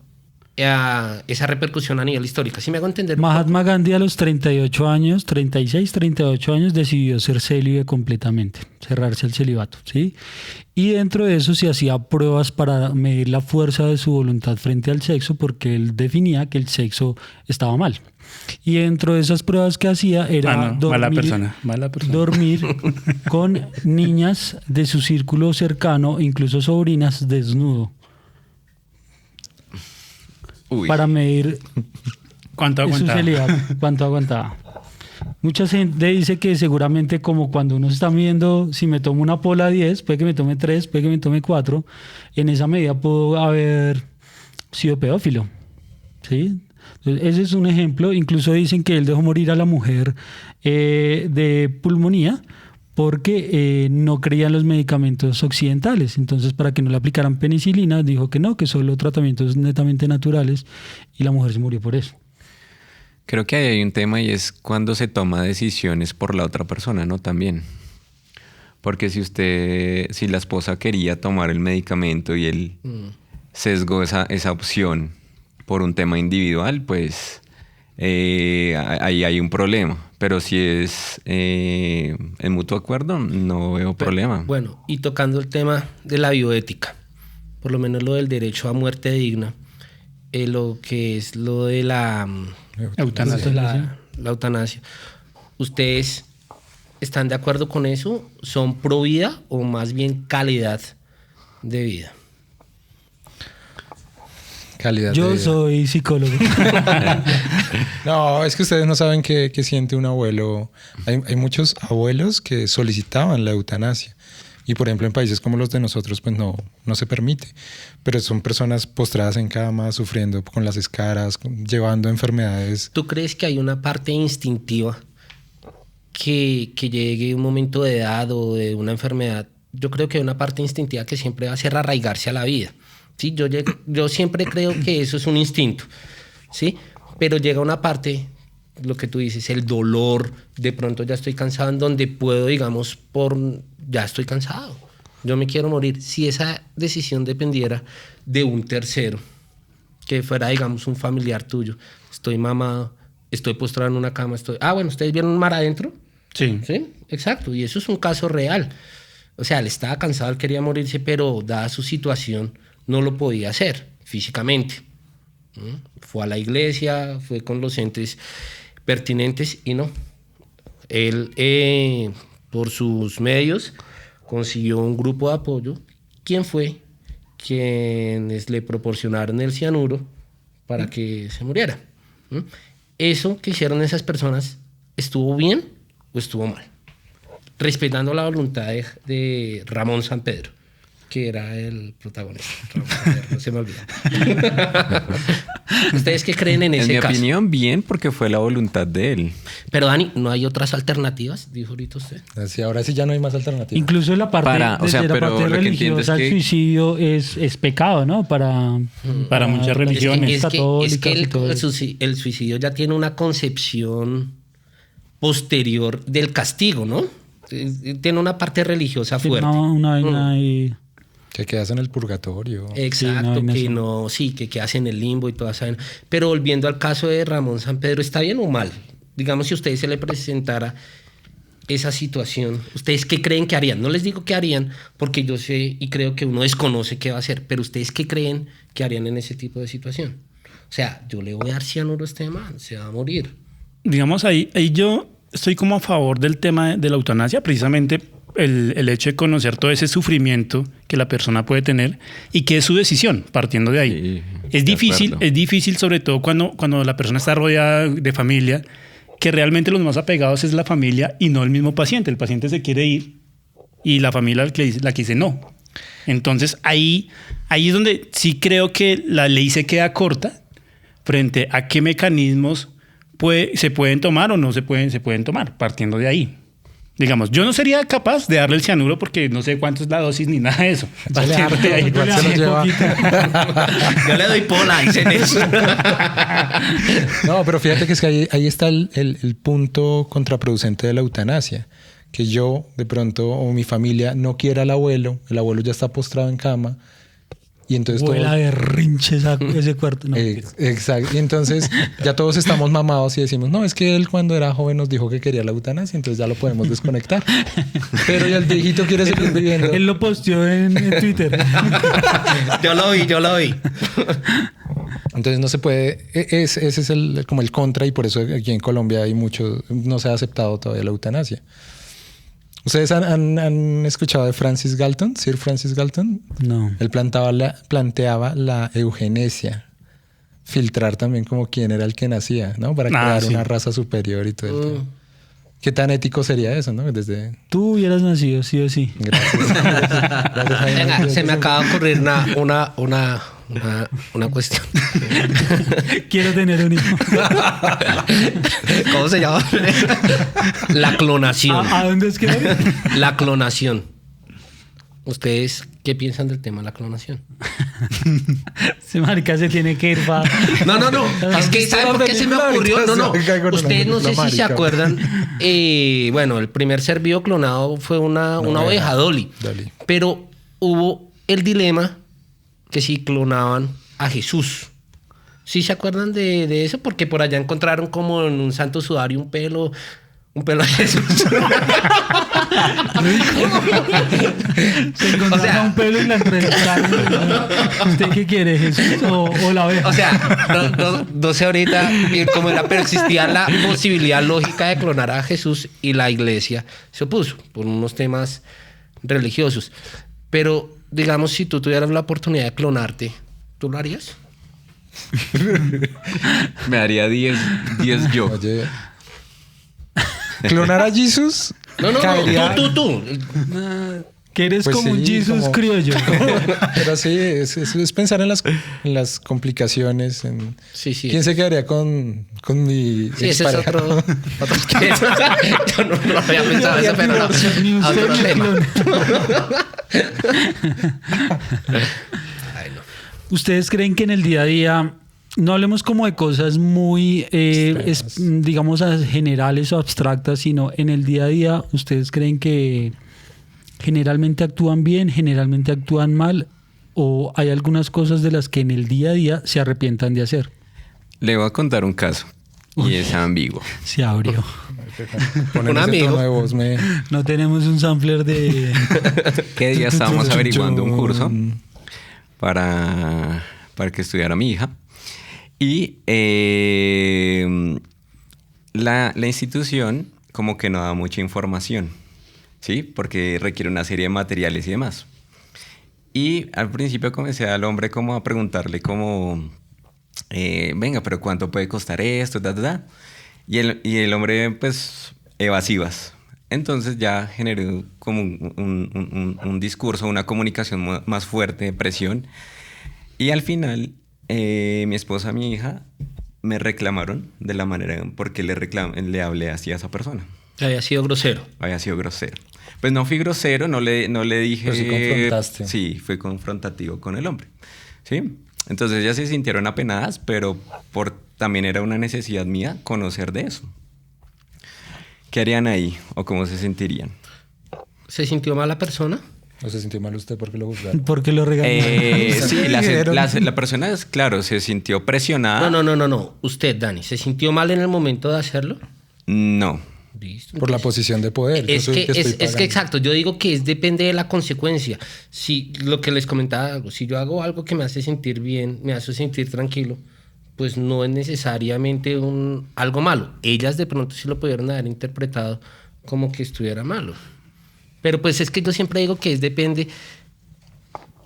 esa repercusión a nivel histórico. ¿Sí me hago entender? Mahatma Gandhi a los 38 años, 36, 38 años, decidió ser célibe completamente, cerrarse el celibato, ¿sí? Y dentro de eso se hacía pruebas para medir la fuerza de su voluntad frente al sexo, porque él definía que el sexo estaba mal. Y dentro de esas pruebas que hacía era mala persona. dormir con niñas de su círculo cercano, incluso sobrinas, desnudo. Uy. Para medir ¿Cuánto su aguantaba? celibato, cuánto aguantaba. Mucha gente dice que seguramente como cuando uno se está midiendo, si me tomo una pola 10, puede que me tome 3, puede que me tome 4, en esa medida puedo haber sido pedófilo, ¿sí? Entonces, ese es un ejemplo. Incluso dicen que él dejó morir a la mujer de pulmonía porque no creía en los medicamentos occidentales. Entonces, para que no le aplicaran penicilina, dijo que no, que solo tratamientos netamente naturales, y la mujer se murió por eso. Creo que ahí hay un tema y es cuando se toma decisiones por la otra persona, ¿no? También. Porque si la esposa quería tomar el medicamento y él sesgó esa opción por un tema individual, pues ahí hay un problema. Pero si es en mutuo acuerdo, no veo problema. Bueno, y tocando el tema de la bioética, por lo menos lo del derecho a muerte digna, lo que es lo de la Eutanasia. la eutanasia. ¿Ustedes están de acuerdo con eso? ¿Son pro vida o más bien calidad de vida? Calidad Yo de vida. soy psicólogo. No, es que ustedes no saben qué siente un abuelo. Hay muchos abuelos que solicitaban la eutanasia. Y por ejemplo en países como los de nosotros pues no se permite. Pero son personas postradas en cama, sufriendo con las escaras, llevando enfermedades. ¿Tú crees que hay una parte instintiva que llegue un momento de edad o de una enfermedad? Yo creo que hay una parte instintiva que siempre va a ser arraigarse a la vida. ¿Sí? Yo siempre creo que eso es un instinto, ¿sí? Pero llega una parte, lo que tú dices, el dolor, de pronto ya estoy cansado, en donde puedo, digamos, ya estoy cansado, yo me quiero morir. Si esa decisión dependiera de un tercero, que fuera, digamos, un familiar tuyo, estoy mamado, estoy postrado en una cama, bueno, ¿ustedes vieron un mar adentro? Sí. Sí, exacto, y eso es un caso real. O sea, él estaba cansado, él quería morirse, pero dada su situación no lo podía hacer físicamente. Fue a la iglesia, fue con los entes pertinentes y no. Él, por sus medios, consiguió un grupo de apoyo. ¿Quién fue? Quienes le proporcionaron el cianuro para que se muriera. Eso que hicieron esas personas, ¿estuvo bien o estuvo mal? Respetando la voluntad de Ramón Sampedro, que era el protagonista. Ramón Sampedro, no se me olvida. ¿Ustedes qué creen en ese caso? En mi opinión, bien, porque fue la voluntad de él. Pero Dani, ¿no hay otras alternativas? Dijo ahorita usted. Así, ahora sí ya no hay más alternativas. Incluso la parte, la parte religiosa, el suicidio es pecado, ¿no? Para muchas religiones. Es que el suicidio ya tiene una concepción posterior del castigo, ¿no? Tiene una parte religiosa fuerte. Que quedas en el purgatorio. Exacto, que quedas en el limbo y toda esa. Pero volviendo al caso de Ramón Sampedro, ¿está bien o mal? Digamos, si a ustedes se le presentara esa situación, ¿ustedes qué creen que harían? No les digo qué harían, porque yo sé y creo que uno desconoce qué va a hacer, pero ¿ustedes qué creen que harían en ese tipo de situación? O sea, yo le voy a dar cianuro a este man, se va a morir. Digamos, ahí yo estoy como a favor del tema de la eutanasia, precisamente el hecho de conocer todo ese sufrimiento que la persona puede tener y que es su decisión, partiendo de ahí. Sí, es difícil, sobre todo cuando la persona está rodeada de familia, que realmente los más apegados es la familia y no el mismo paciente. El paciente se quiere ir y la familia la que dice no. Entonces ahí es donde sí creo que la ley se queda corta frente a qué mecanismos se pueden tomar o no se pueden tomar, partiendo de ahí. Digamos, yo no sería capaz de darle el cianuro porque no sé cuánto es la dosis ni nada de eso. Yo le doy pola, dicen eso. No, pero fíjate que es que ahí está el punto contraproducente de la eutanasia. Que yo, de pronto, o mi familia no quiera al abuelo, el abuelo ya está postrado en cama, Y entonces Vuela de rinche ese cuarto. No, exacto. Y entonces ya todos estamos mamados y decimos, no, es que él cuando era joven nos dijo que quería la eutanasia, entonces ya lo podemos desconectar. Pero ya el viejito quiere seguir viviendo. Él lo posteó en Twitter. Yo lo vi. Entonces no se puede, ese es como el contra, y por eso aquí en Colombia hay mucho, no se ha aceptado todavía la eutanasia. ¿Ustedes han escuchado de Francis Galton, Sir Francis Galton? No. Él planteaba la eugenesia, filtrar también como quién era el que nacía, ¿no? Para crear sí. una raza superior y todo el tema. ¿Qué tan ético sería eso, no? Desde... Tú hubieras nacido, sí o sí. Gracias. Gracias, Jaime. Venga, se me acaba de ocurrir una cuestión. Quiero tener un hijo. ¿Cómo se llama? La clonación. ¿A dónde es que eres? La clonación. ¿Ustedes qué piensan del tema de la clonación? Ese marica se tiene que ir para... No. Es que ¿saben por qué se me ocurrió? No. Ustedes no sé si se acuerdan. Bueno, el primer ser vivo clonado fue una oveja, Dolly. Pero hubo el dilema que si clonaban a Jesús. ¿Sí se acuerdan de eso? Porque por allá encontraron como en un santo sudario un pelo de Jesús. Se encontraron un pelo y la entrevistaron. ¿Usted qué quiere, Jesús o la oveja? O sea, no sé ahorita cómo era, pero existía la posibilidad lógica de clonar a Jesús y la iglesia se opuso por unos temas religiosos. Pero, digamos, si tú tuvieras la oportunidad de clonarte, ¿tú lo harías? Me daría 10 yo. Oye, ¿clonar a Jesus? No, tú. Que eres Pues como un sí, Jesus como- criollo. Pero sí, es pensar en las complicaciones. Sí. ¿Quién se quedaría con mi Sí, ese es expareja? otro tema. Yo no había pensado eso, pero no. Ni usted Otro ni tema. clon. Ay, no. ¿Ustedes creen que en el día a día, no hablemos como de cosas muy, digamos, generales o abstractas, sino en el día a día, ¿ustedes creen que generalmente actúan bien, generalmente actúan mal, o hay algunas cosas de las que en el día a día se arrepientan de hacer? Le voy a contar un caso. Y es ambiguo. Se abrió. Poner Un ese amigo. tono de voz No tenemos un sampler de... ¿Qué día estábamos averiguando un curso para que estudiara mi hija? Y la institución como que no da mucha información, ¿sí? Porque requiere una serie de materiales y demás. Y al principio comencé al hombre como a preguntarle como, venga, pero ¿cuánto puede costar esto? Y el hombre, pues, evasivas. Entonces ya generé como un discurso, una comunicación más fuerte, de presión. Y al final, mi esposa y mi hija me reclamaron de la manera porque le hablé así a esa persona. Que había sido grosero. Había sido grosero. Pues no fui grosero, no le dije... Pero sí confrontaste. Sí, fui confrontativo con el hombre. ¿Sí? Entonces ellas se sintieron apenadas, pero también era una necesidad mía conocer de eso. ¿Qué harían ahí? ¿O cómo se sentirían? ¿Se sintió mal la persona? ¿No se sintió mal usted porque lo juzgaron? Porque lo regañaron. Sí, la persona, claro, se sintió presionada. No. Usted, Dani, ¿se sintió mal en el momento de hacerlo? No. Listo. Por la posición de poder. Yo Es soy el que, estoy es que pagando. exacto, yo digo que depende de la consecuencia. Si lo que les comentaba, si yo hago algo que me hace sentir bien, me hace sentir tranquilo, pues no es necesariamente algo malo. Ellas de pronto sí lo pudieron haber interpretado como que estuviera malo. Pero pues es que yo siempre digo que depende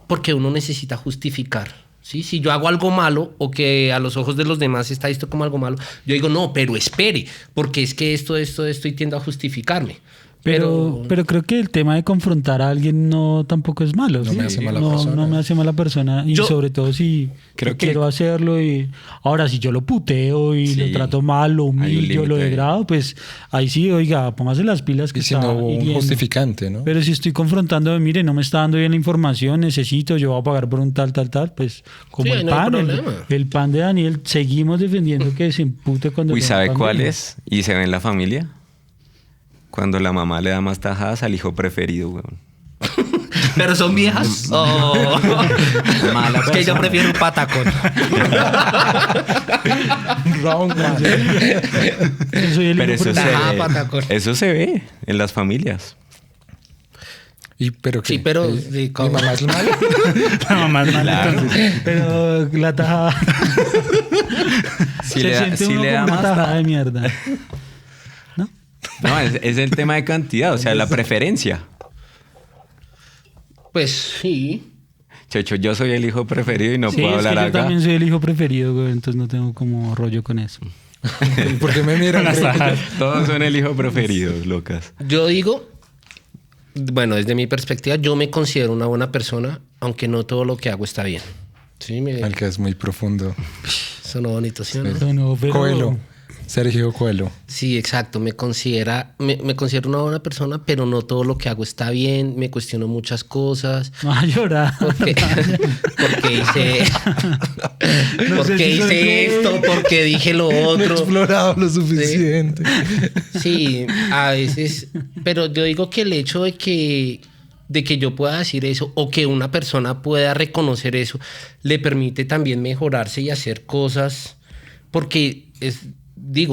porque uno necesita justificar. ¿Sí? Si yo hago algo malo o que a los ojos de los demás está visto como algo malo, yo digo, no, pero espere, porque es que esto y tiendo a justificarme. Pero creo que el tema de confrontar a alguien no tampoco es malo. No ¿sí? me hace mala persona. No me hace mala persona. Y sobre todo si creo que- quiero hacerlo. Y ahora, si yo lo puteo y Sí, lo trato mal, lo hay un humillo, lo límite ahí. degrado, pues ahí sí, oiga, póngase las pilas que Y si está no hubo un hiriendo. justificante, ¿no? Pero si estoy confrontando, mire, no me está dando bien la información, necesito, yo voy a pagar por un tal, pues como Sí, el no hay pan, problema. el pan de Daniel, seguimos defendiendo que se impute cuando... Uy, no ¿sabe pan de cuál Dios. es? Y se ve en la familia. Cuando la mamá le da más tajadas al hijo preferido, weón. ¿Pero son viejas? Mala Es que yo persona. prefiero un patacón. Wrong man. Yo soy el Pero hijo eso se, Ajá, ve, patacón. eso se ve en las familias. Pero Sí, pero sí, mi ¿cómo? mamá es mala. La mamá es mala, Claro. entonces. Pero la tajada. Si Se le da, siente si uno le da como una más, tajada de mierda. ¿No? no, es el tema de cantidad, o sea, la preferencia. Pues sí. Checho, yo soy el hijo preferido y no Sí, puedo es que hablar yo acá. también soy el hijo preferido, güey, entonces no tengo como rollo con eso. ¿Por qué me miran? Las tajas. Todos son el hijo preferido, locas. Yo digo, bueno, desde mi perspectiva, yo me considero una buena persona, aunque no todo lo que hago está bien. Sí, Al que es muy profundo. sonó bonito, ¿sí o no? No, no, pero... Coelho. Sergio Coelho. Sí, exacto. Me considero una buena persona, pero no todo lo que hago está bien. Me cuestiono muchas cosas. No va a llorar. Porque hice, No sé porque si soy hice yo. esto, porque dije lo No he otro. explorado lo suficiente. Sí, a veces, pero yo digo que el hecho de que yo pueda decir eso o que una persona pueda reconocer eso le permite también mejorarse y hacer cosas, porque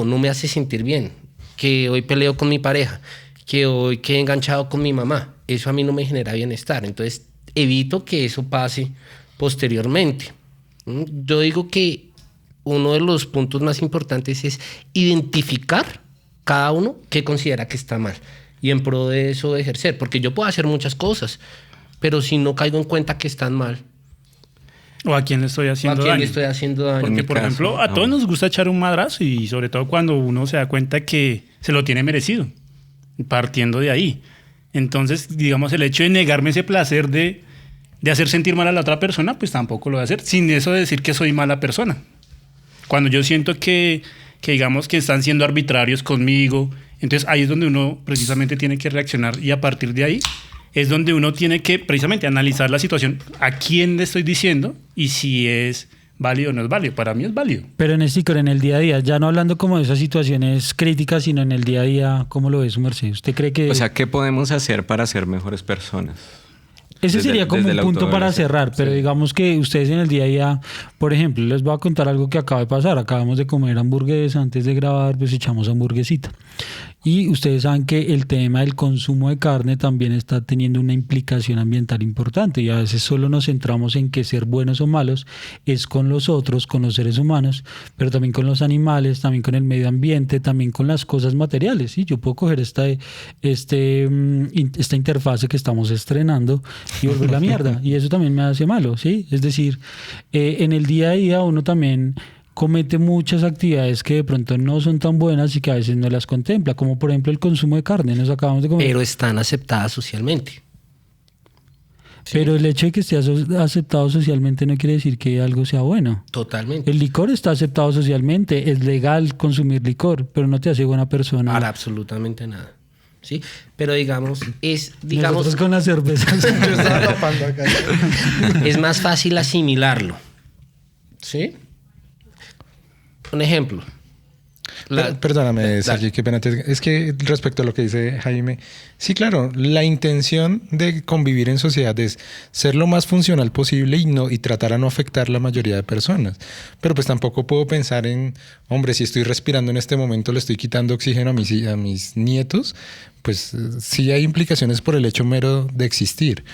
no me hace sentir bien que hoy peleo con mi pareja, que hoy quedé enganchado con mi mamá. Eso a mí no me genera bienestar, entonces evito que eso pase posteriormente. Yo digo que uno de los puntos más importantes es identificar cada uno qué considera que está mal y en pro de eso ejercer, porque yo puedo hacer muchas cosas, pero si no caigo en cuenta que están mal, O a quién le estoy ¿a haciendo quién daño. le estoy haciendo daño? Porque, mi por caso, ejemplo, a no. todos nos gusta echar un madrazo y sobre todo cuando uno se da cuenta que se lo tiene merecido, partiendo de ahí. Entonces, digamos, el hecho de negarme ese placer de hacer sentir mal a la otra persona, pues tampoco lo voy a hacer, sin eso de decir que soy mala persona. Cuando yo siento que digamos que están siendo arbitrarios conmigo, entonces ahí es donde uno precisamente tiene que reaccionar y a partir de ahí es donde uno tiene que precisamente analizar la situación, a quién le estoy diciendo y si es válido o no es válido. Para mí es válido. Pero en el día a día, ya no hablando como de esas situaciones críticas, sino en el día a día, ¿cómo lo ve su merced? ¿Usted cree que...? O sea, ¿qué podemos hacer para ser mejores personas? Ese Desde- sería como desde un la punto para autoevaluación. cerrar, pero Sí. digamos que ustedes en el día a día, por ejemplo, les voy a contar algo que acaba de pasar. Acabamos de comer hamburguesa, antes de grabar, pues echamos hamburguesita. Y ustedes saben que el tema del consumo de carne también está teniendo una implicación ambiental importante y a veces solo nos centramos en que ser buenos o malos es con los otros, con los seres humanos, pero también con los animales, también con el medio ambiente, también con las cosas materiales. ¿Sí? Yo puedo coger esta interfase que estamos estrenando y volver la mierda y eso también me hace malo. ¿Sí? Es decir, en el día a día uno también comete muchas actividades que de pronto no son tan buenas y que a veces no las contempla, como por ejemplo el consumo de carne, nos acabamos de comer. Pero están aceptadas socialmente. Pero el hecho de que esté aceptado socialmente no quiere decir que algo sea bueno. Totalmente. El licor está aceptado socialmente, es legal consumir licor, pero no te hace buena persona. Para absolutamente nada. ¿Sí? Pero digamos, Nosotros con las cervezas. Yo estaba tapando acá. es más fácil asimilarlo. ¿Sí? Un ejemplo. Perdóname, Sergio, qué pena. Es que respecto a lo que dice Jaime, sí, claro, la intención de convivir en sociedad es ser lo más funcional posible y tratar a no afectar la mayoría de personas. Pero pues tampoco puedo pensar en, hombre, si estoy respirando en este momento, le estoy quitando oxígeno a mis nietos, pues sí hay implicaciones por el hecho mero de existir.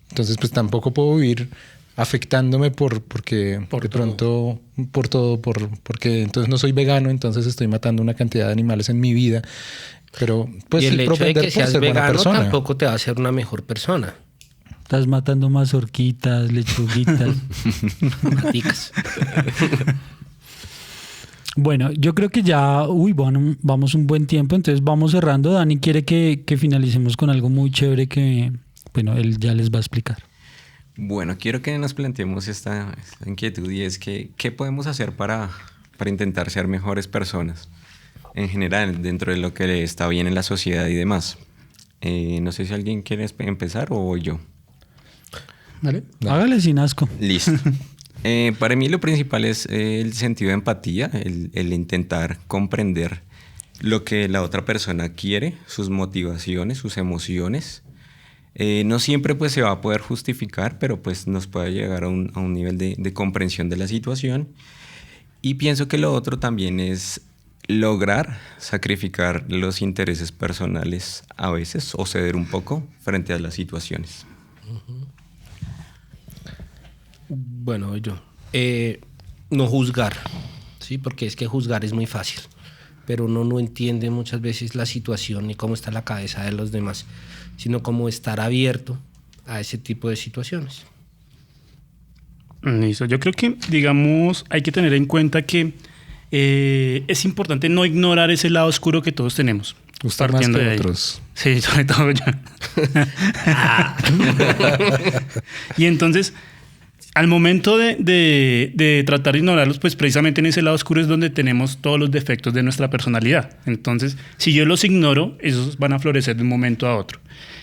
Entonces, pues tampoco puedo vivir afectándome porque de pronto porque entonces no soy vegano, entonces estoy matando una cantidad de animales en mi vida, pero pues y el sí, hecho de propender que por seas ser buena vegano persona. tampoco te va a hacer una mejor persona. Estás matando mazorquitas, lechuguitas. Maticas. Bueno, yo creo que ya, vamos un buen tiempo, entonces vamos cerrando. Dani quiere que finalicemos con algo muy chévere que, bueno, él ya les va a explicar. Bueno, quiero que nos planteemos esta inquietud y es que ¿qué podemos hacer para intentar ser mejores personas en general dentro de lo que está bien en la sociedad y demás? No sé si alguien quiere empezar o voy yo. ¿Vale? Hágale sin asco. Listo. Para mí lo principal es el sentido de empatía, el intentar comprender lo que la otra persona quiere, sus motivaciones, sus emociones. No siempre pues se va a poder justificar, pero pues nos puede llegar a un nivel de comprensión de la situación. Y pienso que lo otro también es lograr sacrificar los intereses personales a veces o ceder un poco frente a las situaciones. Bueno, yo no juzgar, ¿sí? Porque es que juzgar es muy fácil, pero uno no entiende muchas veces la situación ni cómo está la cabeza de los demás, sino como estar abierto a ese tipo de situaciones. Listo. Yo creo que, digamos, hay que tener en cuenta que es importante no ignorar ese lado oscuro que todos tenemos. Usted más que otros. Sí, sobre todo yo. Y entonces, al momento de tratar de ignorarlos, pues precisamente en ese lado oscuro es donde tenemos todos los defectos de nuestra personalidad. Entonces, si yo los ignoro, esos van a florecer de un momento a otro.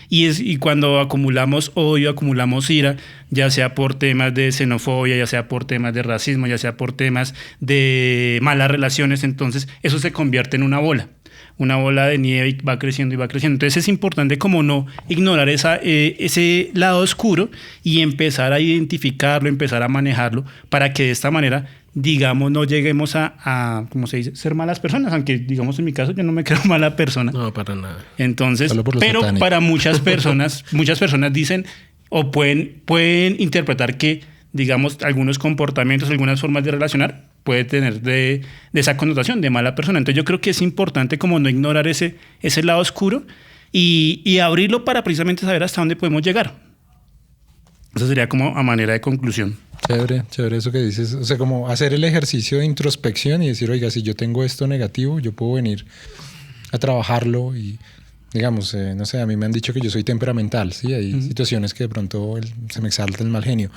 Y cuando acumulamos odio, acumulamos ira, ya sea por temas de xenofobia, ya sea por temas de racismo, ya sea por temas de malas relaciones, entonces eso se convierte en una bola de nieve y va creciendo y va creciendo. Entonces es importante como no ignorar ese lado oscuro y empezar a identificarlo, empezar a manejarlo para que de esta manera, digamos, no lleguemos a ¿cómo se dice?, ser malas personas, aunque digamos en mi caso yo no me creo mala persona. No, para nada. Entonces, pero satánico. Para muchas personas dicen o pueden interpretar que, digamos, algunos comportamientos, algunas formas de relacionar puede tener de esa connotación de mala persona. Entonces yo creo que es importante como no ignorar ese lado oscuro y abrirlo para precisamente saber hasta dónde podemos llegar. Eso sería como a manera de conclusión. Chévere eso que dices. O sea, como hacer el ejercicio de introspección y decir, oiga, si yo tengo esto negativo, yo puedo venir a trabajarlo y, digamos, no sé, a mí me han dicho que yo soy temperamental, ¿sí? Hay situaciones que de pronto se me exalta el mal genio.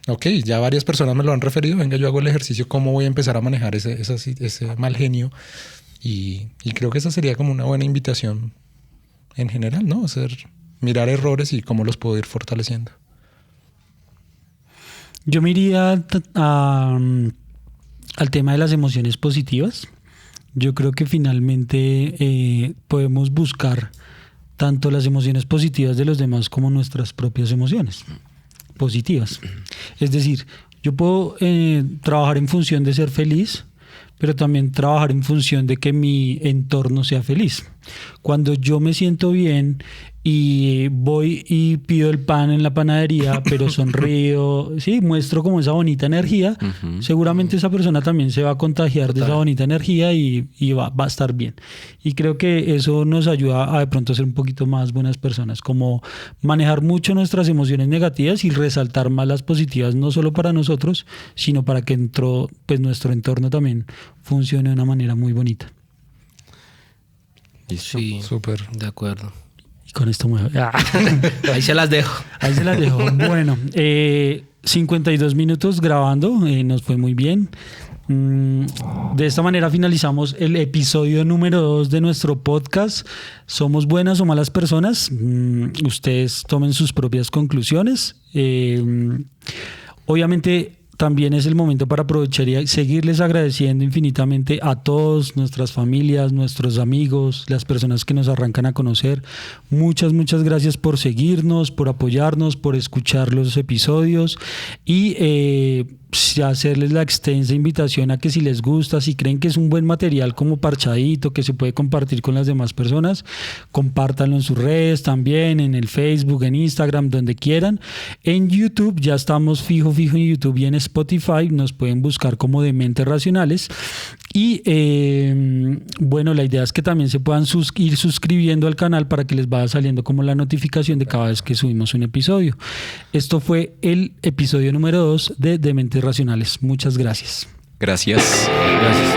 Ok, ya varias personas me lo han referido, venga, yo hago el ejercicio, ¿cómo voy a empezar a manejar ese mal genio? Y creo que esa sería como una buena invitación en general, ¿no? Mirar errores y cómo los puedo ir fortaleciendo. Yo me iría al tema de las emociones positivas. Yo creo que finalmente podemos buscar tanto las emociones positivas de los demás como nuestras propias emociones positivas. Es decir, yo puedo trabajar en función de ser feliz, pero también trabajar en función de que mi entorno sea feliz. Cuando yo me siento bien y voy y pido el pan en la panadería, pero sonrío, sí, muestro como esa bonita energía, seguramente esa persona también se va a contagiar de esa bonita energía y va a estar bien. Y creo que eso nos ayuda a de pronto ser un poquito más buenas personas, como manejar mucho nuestras emociones negativas y resaltar más las positivas, no solo para nosotros, sino para que nuestro entorno también funcione de una manera muy bonita. Sí, súper. De acuerdo. Con esto Ahí se las dejo. Bueno, 52 minutos grabando, nos fue muy bien. De esta manera finalizamos el episodio número 2 de nuestro podcast. ¿Somos buenas o malas personas? Ustedes tomen sus propias conclusiones. Obviamente también es el momento para aprovechar y seguirles agradeciendo infinitamente a todos, nuestras familias, nuestros amigos, las personas que nos arrancan a conocer. Muchas gracias por seguirnos, por apoyarnos, por escuchar los episodios y hacerles la extensa invitación a que si les gusta, si creen que es un buen material como parchadito, que se puede compartir con las demás personas, compártanlo en sus redes también, en el Facebook, en Instagram, donde quieran. En YouTube, ya estamos fijo en YouTube y en Spotify, nos pueden buscar como Dementes Racionales. Y bueno, la idea es que también se puedan ir suscribiendo al canal para que les vaya saliendo como la notificación de cada vez que subimos un episodio. Esto fue el episodio número 2 de Dementes Racionales. Muchas gracias. Gracias. Gracias.